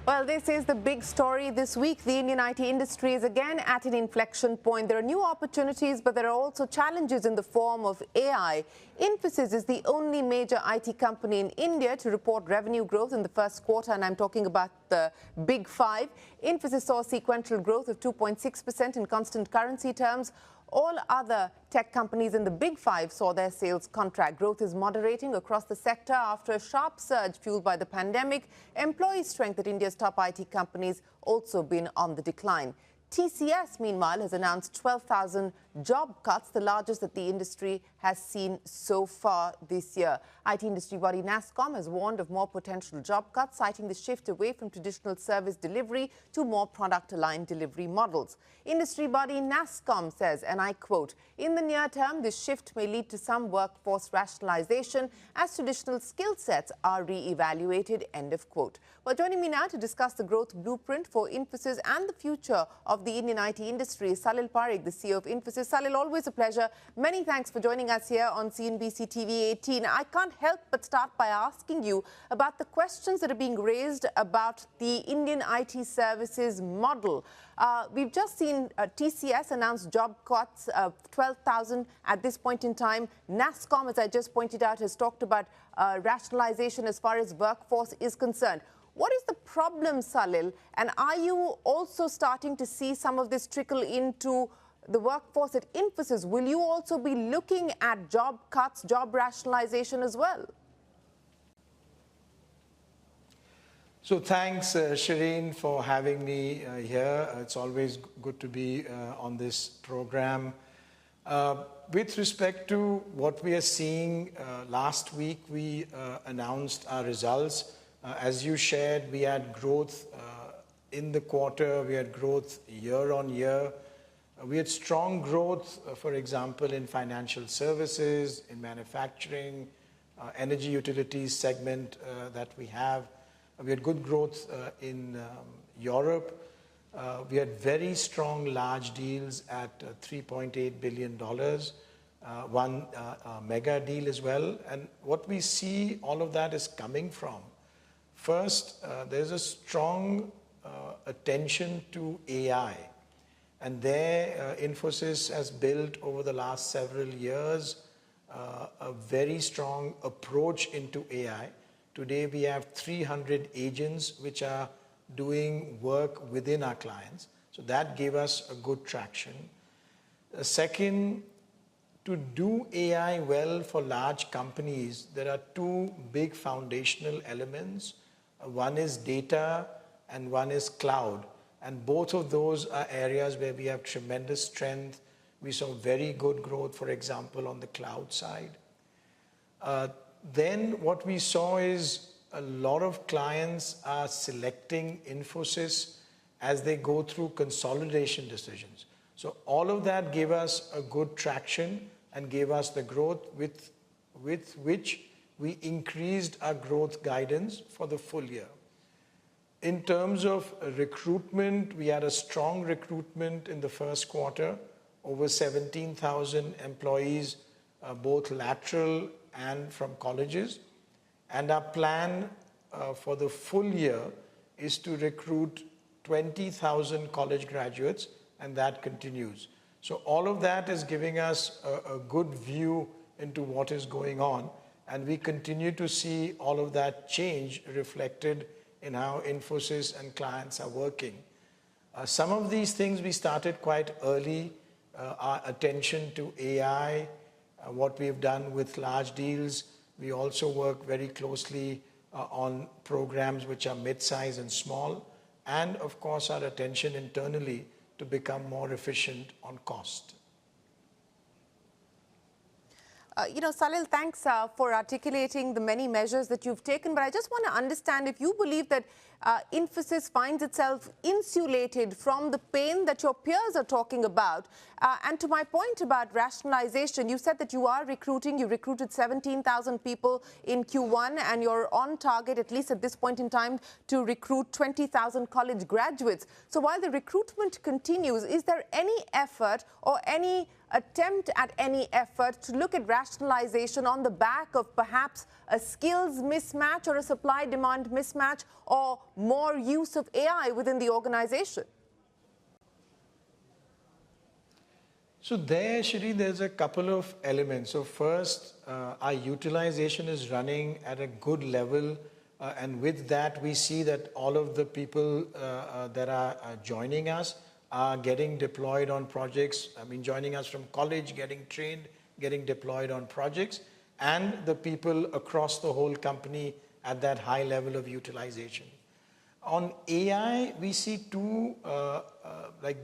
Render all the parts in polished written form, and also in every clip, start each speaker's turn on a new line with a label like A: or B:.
A: Well, this is the big story this week. The Indian IT industry is again at an inflection point. There are new opportunities, but there are also challenges in the form of AI. Infosys is the only major IT company in India to report revenue growth in the first quarter, and I'm talking about the Big Five. Infosys saw sequential growth of 2.6% in constant currency terms. All other tech companies in the Big Five saw their sales contract. Growth is moderating across the sector after a sharp surge fueled by the pandemic. Employee strength at India's top IT companies also been on the decline. TCS, meanwhile, has announced 12,000 job cuts, the largest that the industry has seen so far this year. IT industry body NASSCOM has warned of more potential job cuts, citing the shift away from traditional service delivery to more product-aligned delivery models. Industry body NASSCOM says, and I quote, "In the near term, this shift may lead to some workforce rationalization as traditional skill sets are re-evaluated," end of quote. Well, joining me now to discuss the growth blueprint for Infosys and the future of the Indian IT industry is Salil Parekh, the CEO of Infosys. Salil, always a pleasure. Many thanks for joining us here on CNBC TV 18. I can't help but start by asking you about the questions that are being raised about the Indian IT services model. We've just seen TCS announce job cuts of 12,000 at this point in time. NASSCOM, as I just pointed out, has talked about rationalization as far as workforce is concerned. What is the problem, Salil? And are you also starting to see some of this trickle into the workforce at Infosys? Will you also be looking at job cuts, job rationalization as well?
B: So thanks, Shireen, for having me here. It's always good to be on this program. With respect to what we are seeing, last week we announced our results. As you shared, we had growth in the quarter, we had growth year on year. We had strong growth, for example, in financial services, in manufacturing, energy utilities segment that we have. We had good growth in Europe. We had very strong large deals at $3.8 billion, one mega deal as well. And what we see, all of that is coming from, first, there's a strong attention to AI. And there, Infosys has built over the last several years a very strong approach into AI. Today, we have 300 agents which are doing work within our clients. So that gave us a good traction. Second, to do AI well for large companies, there are two big foundational elements. One is data and one is cloud. And both of those are areas where we have tremendous strength. We saw very good growth, for example, on the cloud side. Then what we saw is a lot of clients are selecting Infosys as they go through consolidation decisions. So all of that gave us a good traction and gave us the growth with which we increased our growth guidance for the full year. In terms of recruitment, we had a strong recruitment in the first quarter, over 17,000 employees, both lateral and from colleges. And our plan for the full year is to recruit 20,000 college graduates, and that continues. So all of that is giving us a good view into what is going on. And we continue to see all of that change reflected in how Infosys and clients are working. Some of these things we started quite early, our attention to AI, what we've done with large deals. We also work very closely on programs which are mid-size and small, and of course our attention internally to become more efficient on cost.
A: Salil, thanks for articulating the many measures that you've taken. But I just want to understand if you believe that Infosys finds itself insulated from the pain that your peers are talking about. And to my point about rationalization, you said that you are recruiting. You recruited 17,000 people in Q1, and you're on target, at least at this point in time, to recruit 20,000 college graduates. So while the recruitment continues, is there any effort or any attempt at any effort to look at rationalization on the back of perhaps a skills mismatch or a supply-demand mismatch, or more use of AI within the organization?
B: So there, Shri, there's a couple of elements. So first, our utilization is running at a good level. And with that, we see that all of the people that are joining us are getting deployed on projects. I mean, joining us from college, getting trained, getting deployed on projects, and the people across the whole company at that high level of utilization. On AI, we see two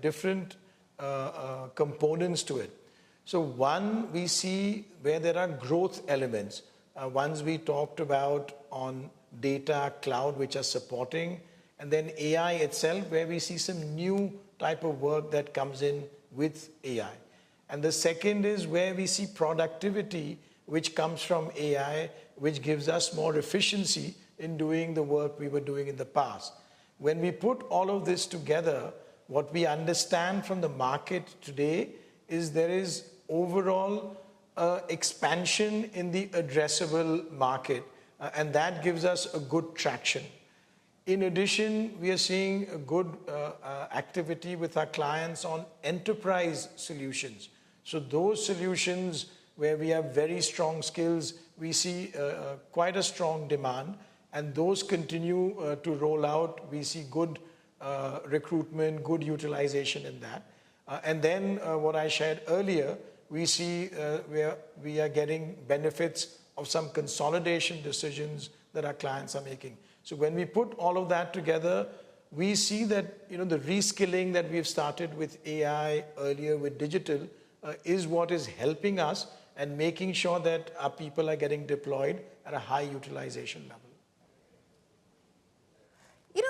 B: different components to it. So one, we see where there are growth elements. Ones we talked about on data, cloud, which are supporting, and then AI itself, where we see some new type of work that comes in with AI. And the second is where we see productivity, which comes from AI, which gives us more efficiency in doing the work we were doing in the past. When we put all of this together, what we understand from the market today is there is overall expansion in the addressable market, and that gives us a good traction. In addition, we are seeing a good activity with our clients on enterprise solutions. So those solutions where we have very strong skills, we see quite a strong demand, and those continue to roll out. We see good recruitment, good utilization in that. And then what I shared earlier, we see where we are getting benefits of some consolidation decisions that our clients are making. So when we put all of that together, we see that the reskilling that we've started with AI earlier with digital is what is helping us and making sure that our people are getting deployed at a high utilization level.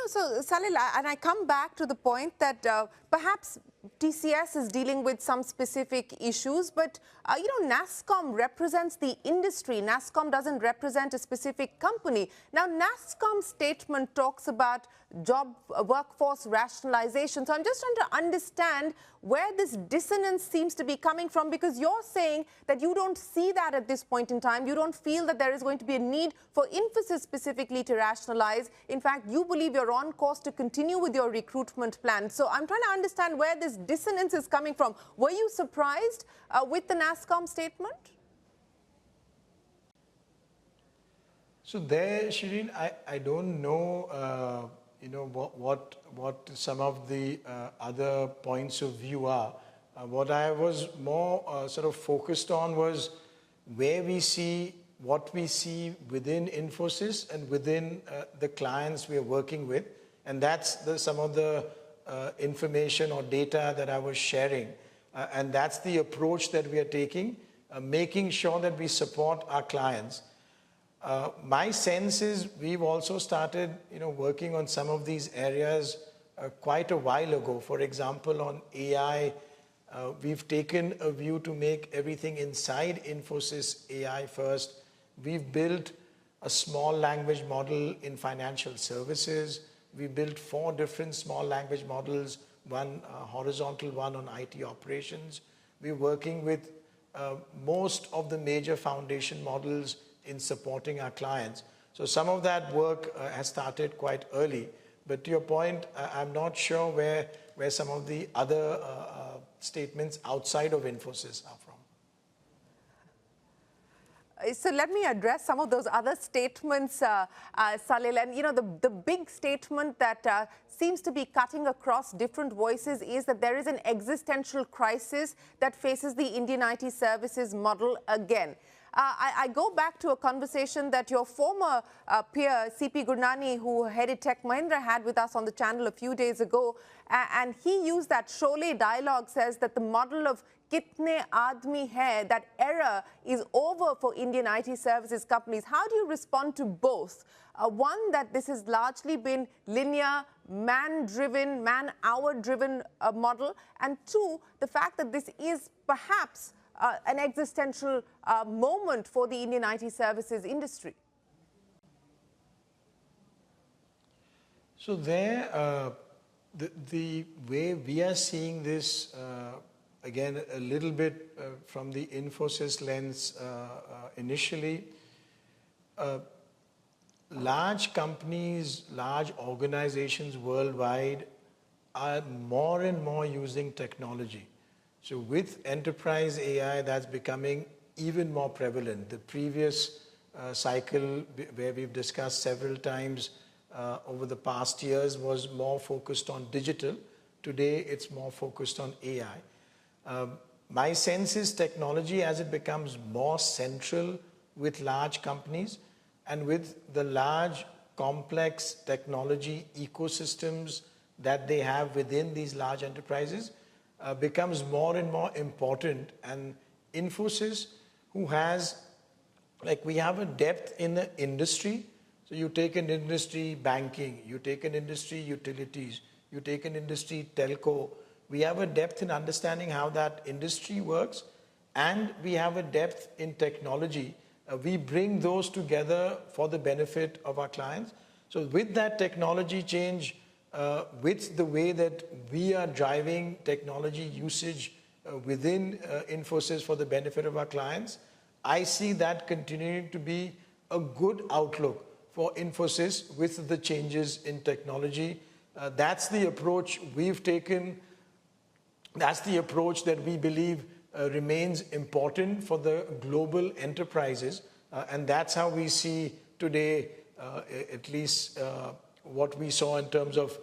A: So Salil, and I come back to the point that perhaps TCS is dealing with some specific issues, but NASSCOM represents the industry. NASSCOM doesn't represent a specific company. Now, NASSCOM's statement talks about workforce rationalization. So I'm just trying to understand where this dissonance seems to be coming from, because you're saying that you don't see that at this point in time. You don't feel that there is going to be a need for Infosys specifically to rationalize. In fact, you believe you're on course to continue with your recruitment plan. So I'm trying to understand where this dissonance is coming from. Were you surprised with the NASSCOM statement?
B: So there, Shireen, I don't know what some of the other points of view are. What I was more sort of focused on was where we see what we see within Infosys and within the clients we are working with, and that's some of the information or data that I was sharing, and that's the approach that we are taking, making sure that we support our clients. My sense is we've also started, working on some of these areas quite a while ago. For example, on AI, we've taken a view to make everything inside Infosys AI first. We've built a small language model in financial services. We built 4 different small language models, one horizontal, one on IT operations. We're working with most of the major foundation models in supporting our clients. So some of that work has started quite early. But to your point, I'm not sure where some of the other statements outside of Infosys are from.
A: So let me address some of those other statements, Salil. And the big statement that seems to be cutting across different voices is that there is an existential crisis that faces the Indian IT services model again. I go back to a conversation that your former peer, C.P. Gurnani, who headed Tech Mahindra, had with us on the channel a few days ago. And he used that Sholay dialogue, says that the model of kitne aadmi hai, that era is over for Indian IT services companies. How do you respond to both? One, that this has largely been linear, man-driven, man-hour-driven model. And two, the fact that this is perhaps an existential moment for the Indian IT services industry.
B: So there, the way we are seeing this, again, a little bit from the Infosys lens initially, large companies, large organizations worldwide are more and more using technology. So with enterprise AI, that's becoming even more prevalent. The previous cycle where we've discussed several times over the past years was more focused on digital. Today, it's more focused on AI. My sense is technology, as it becomes more central with large companies and with the large, complex technology ecosystems that they have within these large enterprises, becomes more and more important. And Infosys, who has, like, we have a depth in the industry. So you take an industry banking, you take an industry utilities, you take an industry telco. We have a depth in understanding how that industry works, and we have a depth in technology. We bring those together for the benefit of our clients. So with that technology change, with the way that we are driving technology usage within Infosys for the benefit of our clients, I see that continuing to be a good outlook for Infosys with the changes in technology. That's the approach we've taken. That's the approach that we believe remains important for the global enterprises. And that's how we see today, at least what we saw in terms of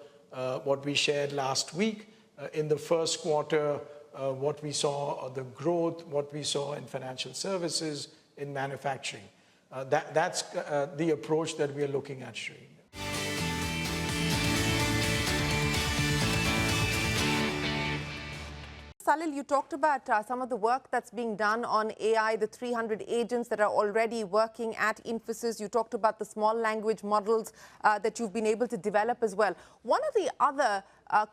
B: what we shared last week in the first quarter, what we saw, the growth, what we saw in financial services, in manufacturing. That's the approach that we are looking at, Sri.
A: Salil, you talked about some of the work that's being done on AI, the 300 agents that are already working at Infosys. You talked about the small language models that you've been able to develop as well. One of the other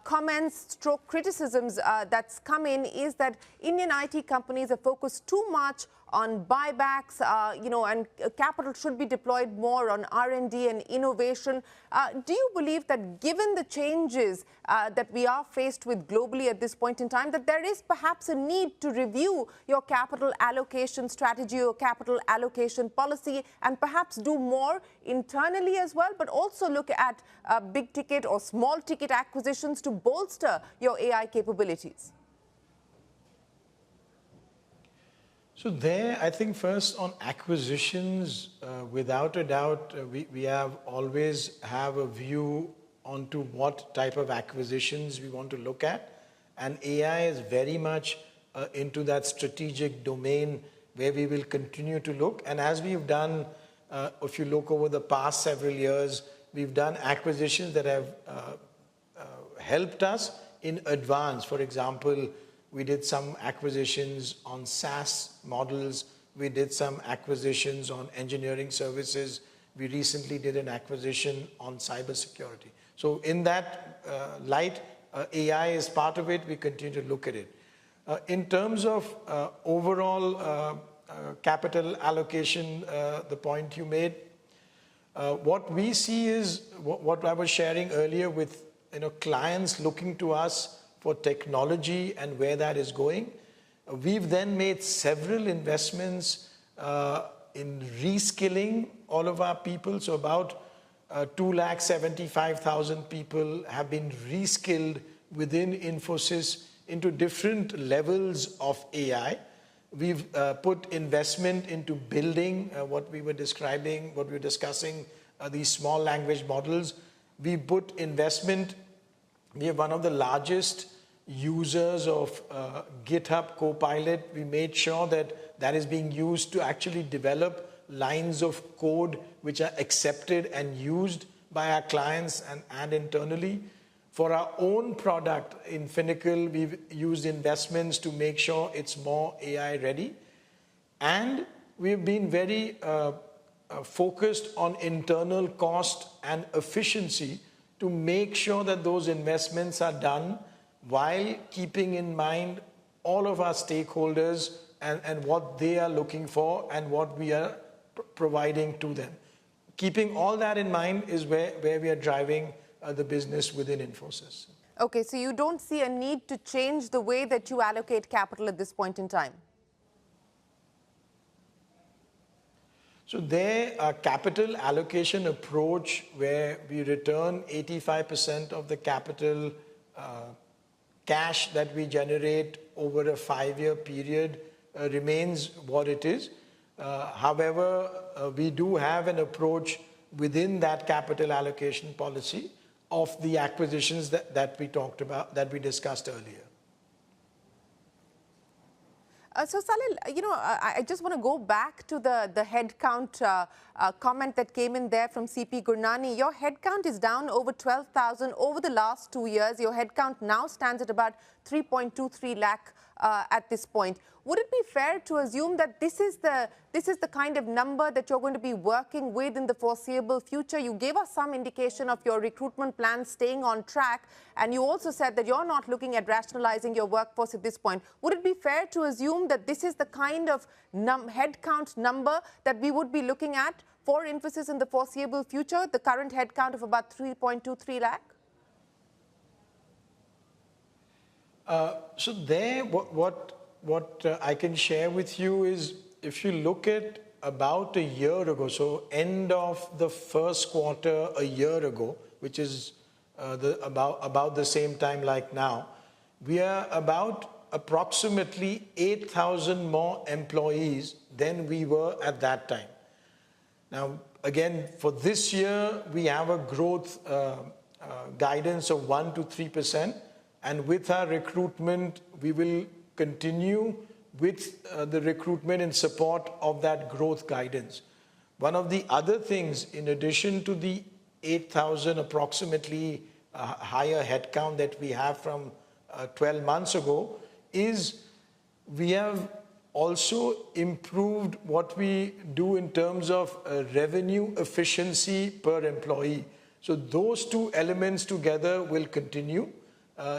A: comments, stroke criticisms that's come in is that Indian IT companies are focused too much on buybacks, and capital should be deployed more on R&D and innovation. Do you believe that given the changes that we are faced with globally at this point in time, that there is perhaps a need to review your capital allocation strategy or capital allocation policy and perhaps do more internally as well, but also look at big ticket or small ticket acquisitions to bolster your AI capabilities?
B: So there, I think first on acquisitions, without a doubt, we have always have a view onto what type of acquisitions we want to look at. And AI is very much into that strategic domain where we will continue to look. And as we've done, if you look over the past several years, we've done acquisitions that have helped us in advance. For example, we did some acquisitions on SaaS models. We did some acquisitions on engineering services. We recently did an acquisition on cybersecurity. So in that light, AI is part of it. We continue to look at it. In terms of overall capital allocation, the point you made, what we see is what I was sharing earlier with clients looking to us for technology and where that is going. We've then made several investments in reskilling all of our people. So about 275,000 people have been reskilled within Infosys into different levels of AI. We've put investment into building what we were describing, what we were discussing, these small language models. We put investment. We are one of the largest users of GitHub Copilot. We made sure that that is being used to actually develop lines of code which are accepted and used by our clients and internally. For our own product in Finacle, we've used investments to make sure it's more AI ready. And we've been very focused on internal cost and efficiency to make sure that those investments are done while keeping in mind all of our stakeholders and what they are looking for and what we are providing to them. Keeping all that in mind is where we are driving the business within Infosys.
A: Okay, so you don't see a need to change the way that you allocate capital at this point in time?
B: So there, a capital allocation approach where we return 85% of the capital cash that we generate over a 5-year period remains what it is. However, we do have an approach within that capital allocation policy of the acquisitions that we talked about, that we discussed earlier.
A: So Salil, I just want to go back to the headcount comment that came in there from CP Gurnani. Your headcount is down over 12,000 over the last 2 years. Your headcount now stands at about 3.23 lakh at this point. Would it be fair to assume that this is the kind of number that you're going to be working with in the foreseeable future? You gave us some indication of your recruitment plans staying on track, and you also said that you're not looking at rationalizing your workforce at this point. Would it be fair to assume that this is the kind of headcount number that we would be looking at for Infosys in the foreseeable future, the current headcount of about 3.23 lakh?
B: So there, what I can share with you is, if you look at about a year ago, so end of the first quarter a year ago, which is about the same time like now, we are about approximately 8,000 more employees than we were at that time. Now, again, for this year, we have a growth guidance of 1 to 3%. And with our recruitment, we will continue with the recruitment in support of that growth guidance. One of the other things, in addition to the 8,000 approximately higher headcount that we have from 12 months ago, is we have also improved what we do in terms of revenue efficiency per employee. So those two elements together will continue.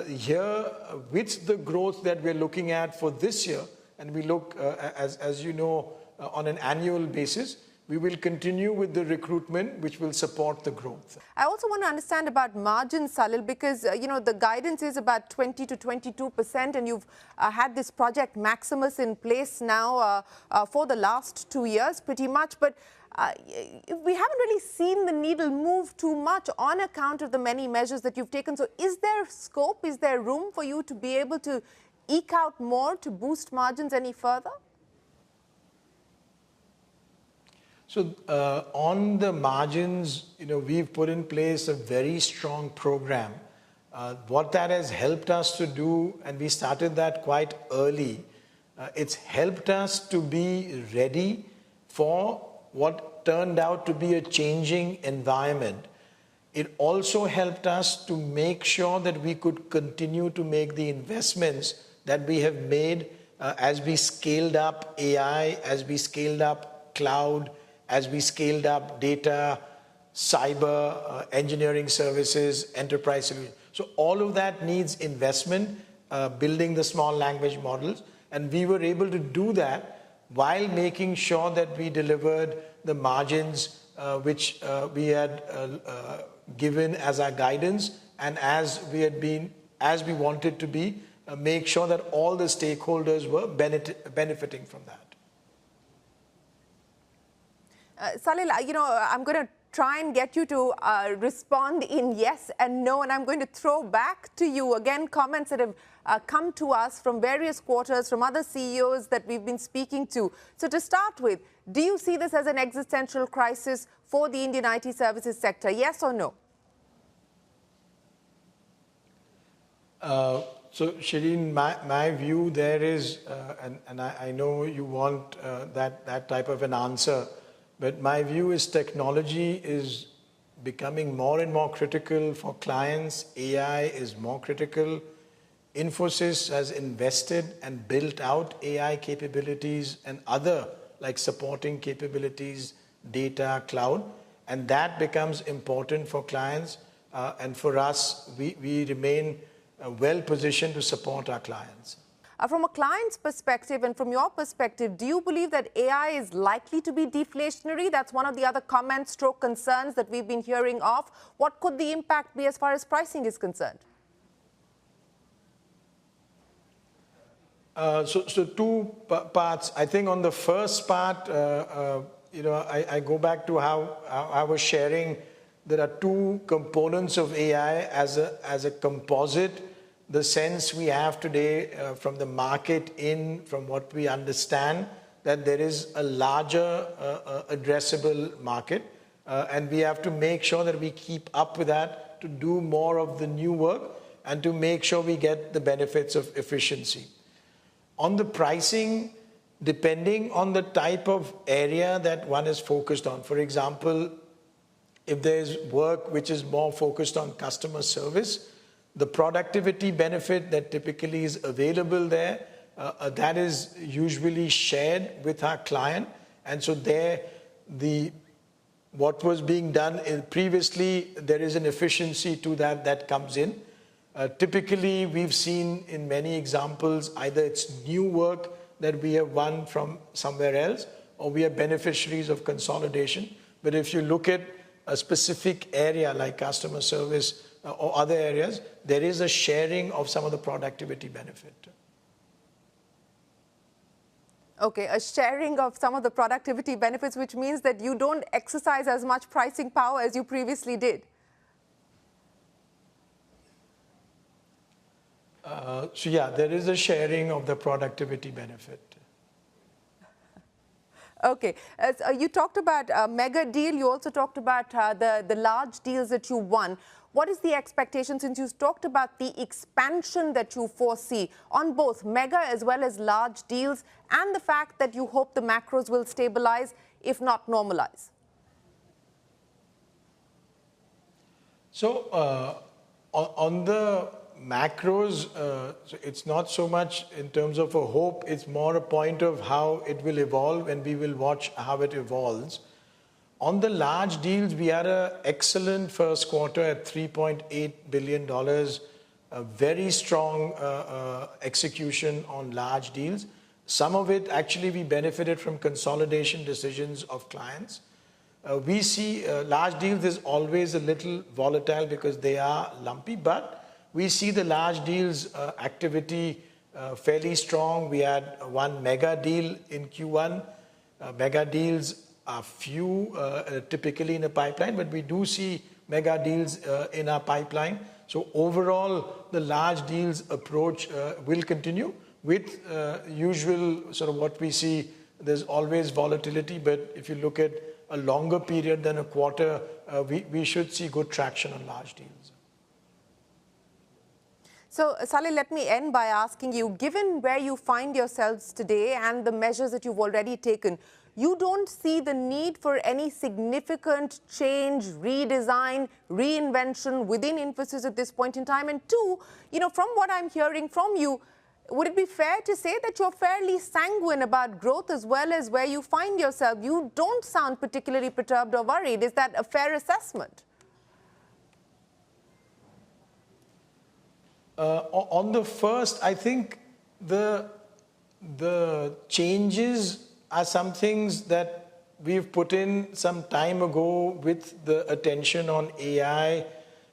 B: Here, with the growth that we're looking at for this year, and we look, as you know, on an annual basis, we will continue with the recruitment, which will support the growth.
A: I also want to understand about margins, Salil, because the guidance is about 20 to 22%, and you've had this Project Maximus in place now for the last 2 years, pretty much. But we haven't really seen the needle move too much on account of the many measures that you've taken. So is there scope, is there room for you to be able to eke out more to boost margins any further?
B: So on the margins, we've put in place a very strong program. What that has helped us to do, and we started that quite early, it's helped us to be ready for what turned out to be a changing environment. It also helped us to make sure that we could continue to make the investments that we have made as we scaled up AI, as we scaled up cloud, as we scaled up data, cyber, engineering services, enterprise solutions. So all of that needs investment, building the small language models. And we were able to do that while making sure that we delivered the margins which we had given as our guidance, and as we wanted to be, make sure that all the stakeholders were benefiting from that.
A: Salil, I'm going to try and get you to respond in yes and no, and I'm going to throw back to you again comments that have come to us from various quarters, from other CEOs that we've been speaking to. So to start with, do you see this as an existential crisis for the Indian IT services sector, yes or no?
B: So Shireen, my view there is, and I know you want that type of an answer, but my view is technology is becoming more and more critical for clients. AI is more critical. Infosys has invested and built out AI capabilities and other like supporting capabilities, data, cloud, and that becomes important for clients. And for us, we remain well positioned to support our clients.
A: From a client's perspective and from your perspective, do you believe that AI is likely to be deflationary? That's one of the other comments, stroke concerns that we've been hearing of. What could the impact be as far as pricing is concerned?
B: So two parts. I think on the first part, I go back to how I was sharing. There are two components of AI as a composite. The sense we have today from the market from what we understand, that there is a larger addressable market. And we have to make sure that we keep up with that to do more of the new work and to make sure we get the benefits of efficiency. On the pricing, depending on the type of area that one is focused on. For example, if there's work which is more focused on customer service, the productivity benefit that typically is available there, that is usually shared with our client. And so there, what was being done previously, there is an efficiency to that comes in. Typically, we've seen in many examples, either it's new work that we have won from somewhere else, or we are beneficiaries of consolidation. But if you look at a specific area like customer service or other areas, there is a sharing of some of the productivity benefit.
A: Okay, a sharing of some of the productivity benefits, which means that you don't exercise as much pricing power as you previously did.
B: So yeah, there is a sharing of the productivity benefit.
A: Okay, you talked about a mega deal. You also talked about the large deals that you won. What is the expectation, since you talked about the expansion that you foresee on both mega as well as large deals, and the fact that you hope the macros will stabilize, if not normalize?
B: So on the macros, it's not so much in terms of a hope, it's more a point of how it will evolve, and we will watch how it evolves. On the large deals, we had an excellent first quarter at $3.8 billion, a very strong execution on large deals. Some of it, actually, we benefited from consolidation decisions of clients. We see large deals is always a little volatile because they are lumpy, but we see the large deals activity fairly strong. We had one mega deal in Q1. Mega deals are few typically in the pipeline, but we do see mega deals in our pipeline. So overall, the large deals approach will continue with usual sort of what we see. There's always volatility, but if you look at a longer period than a quarter, we should see good traction on large deals.
A: So, Salil, let me end by asking you, given where you find yourselves today and the measures that you've already taken, you don't see the need for any significant change, redesign, reinvention within Infosys at this point in time? And two, from what I'm hearing from you, would it be fair to say that you're fairly sanguine about growth as well as where you find yourself? You don't sound particularly perturbed or worried. Is that a fair assessment?
B: On the first, I think the changes are some things that we've put in some time ago with the attention on AI,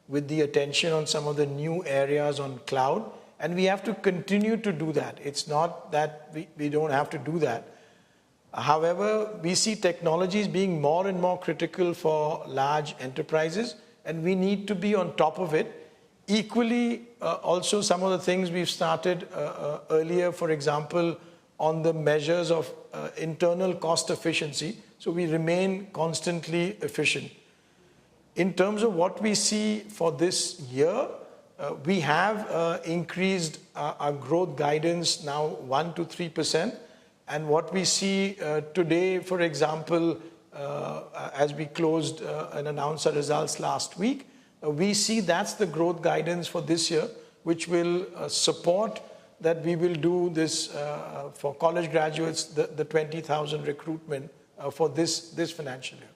B: with the attention on some of the new areas on cloud. And we have to continue to do that. It's not that we don't have to do that. However, we see technologies being more and more critical for large enterprises, and we need to be on top of it. Equally, also some of the things we've started earlier, for example, on the measures of internal cost efficiency. So we remain constantly efficient. In terms of what we see for this year, we have increased our growth guidance now 1 to 3%. And what we see today, for example, as we closed and announced our results last week, we see that's the growth guidance for this year, which will support that we will do this for college graduates, the 20,000 recruitment for this financial year.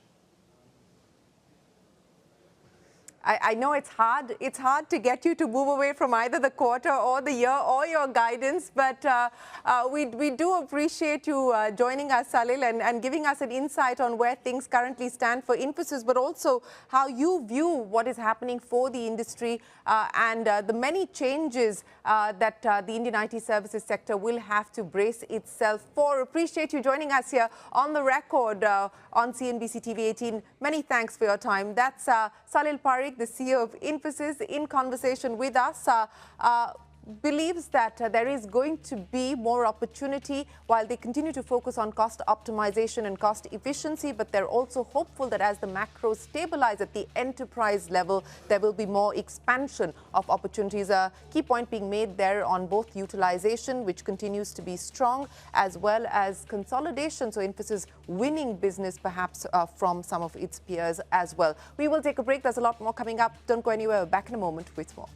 A: I know it's hard. It's hard to get you to move away from either the quarter or the year or your guidance, but we do appreciate you joining us, Salil, and giving us an insight on where things currently stand for Infosys, but also how you view what is happening for the industry and the many changes that the Indian IT services sector will have to brace itself for. Appreciate you joining us here on the record on CNBC TV 18. Many thanks for your time. That's Salil Parekh, the CEO of Infosys, in conversation with us. Believes that there is going to be more opportunity while they continue to focus on cost optimization and cost efficiency, but they're also hopeful that as the macros stabilize at the enterprise level, there will be more expansion of opportunities. A key point being made there on both utilization, which continues to be strong, as well as consolidation. So Infosys winning business perhaps from some of its peers as well. We will take a break. There's a lot more coming up. Don't go anywhere. We're back in a moment with more.